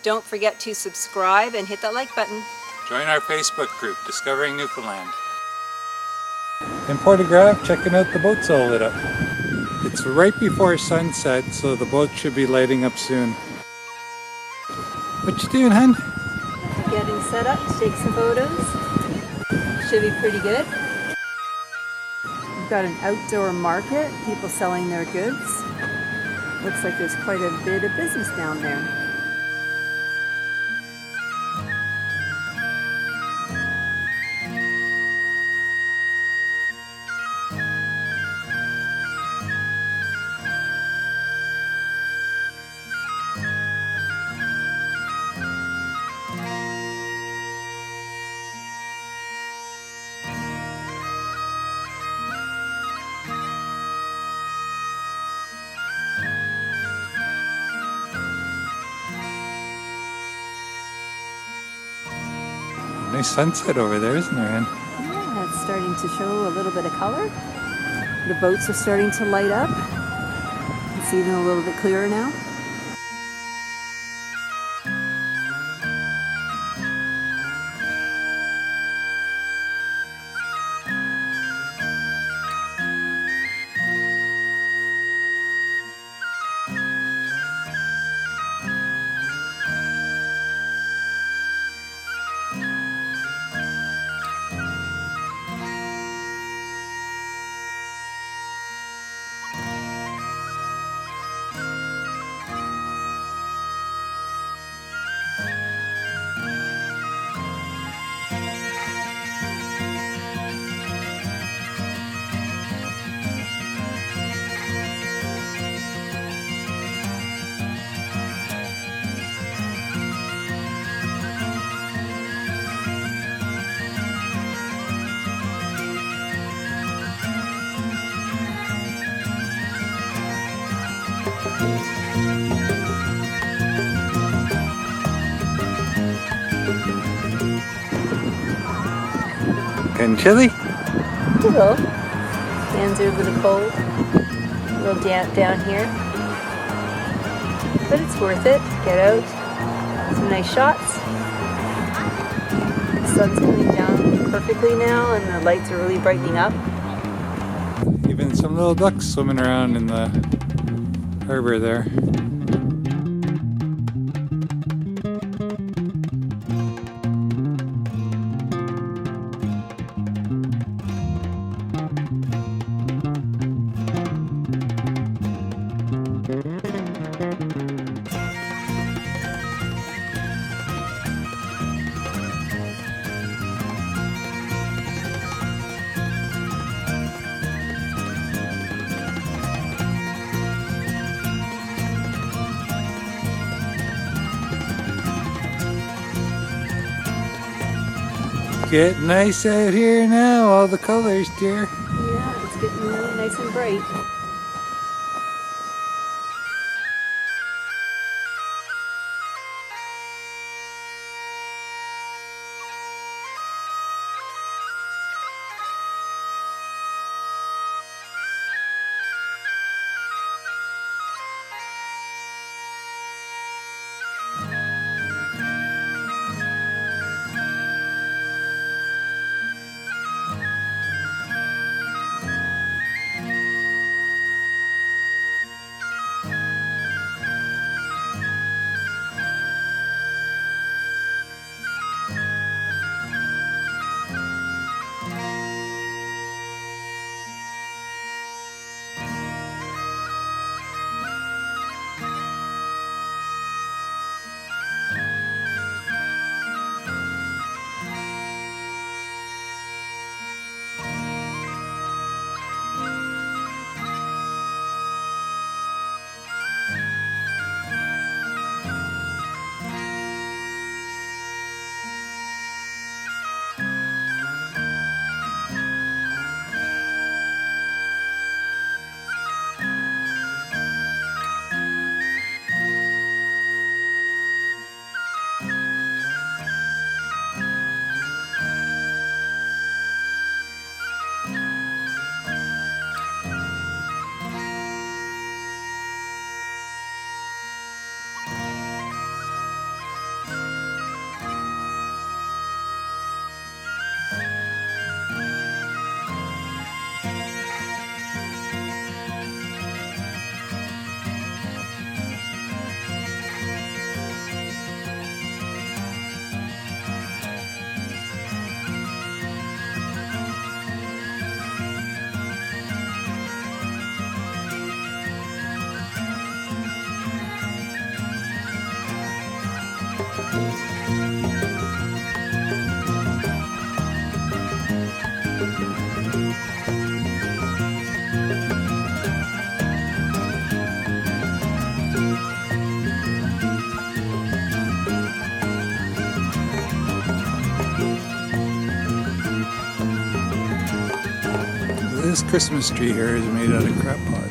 Don't forget to subscribe and hit that like button. Join our Facebook group, Discovering Newfoundland. In Portagraph, checking out the boats all lit up. It's right before sunset, so the boat should be lighting up soon. What you doing, hun? Getting set up to take some photos. Should be pretty good. We've got an outdoor market, people selling their goods. Looks like there's quite a bit of business down there. Nice sunset over there, isn't there, hun? Yeah, it's starting to show a little bit of color. The boats are starting to light up. It's even a little bit clearer now. Getting chilly? A little. Hands are a little cold. A little damp down here. But it's worth it. Get out. Some nice shots. The sun's coming down perfectly now and the lights are really brightening up. Even some little ducks swimming around in the harbor there. Getting nice out here now, all the colors, dear. Yeah, it's getting really nice and bright. This Christmas tree here is made out of crab pot.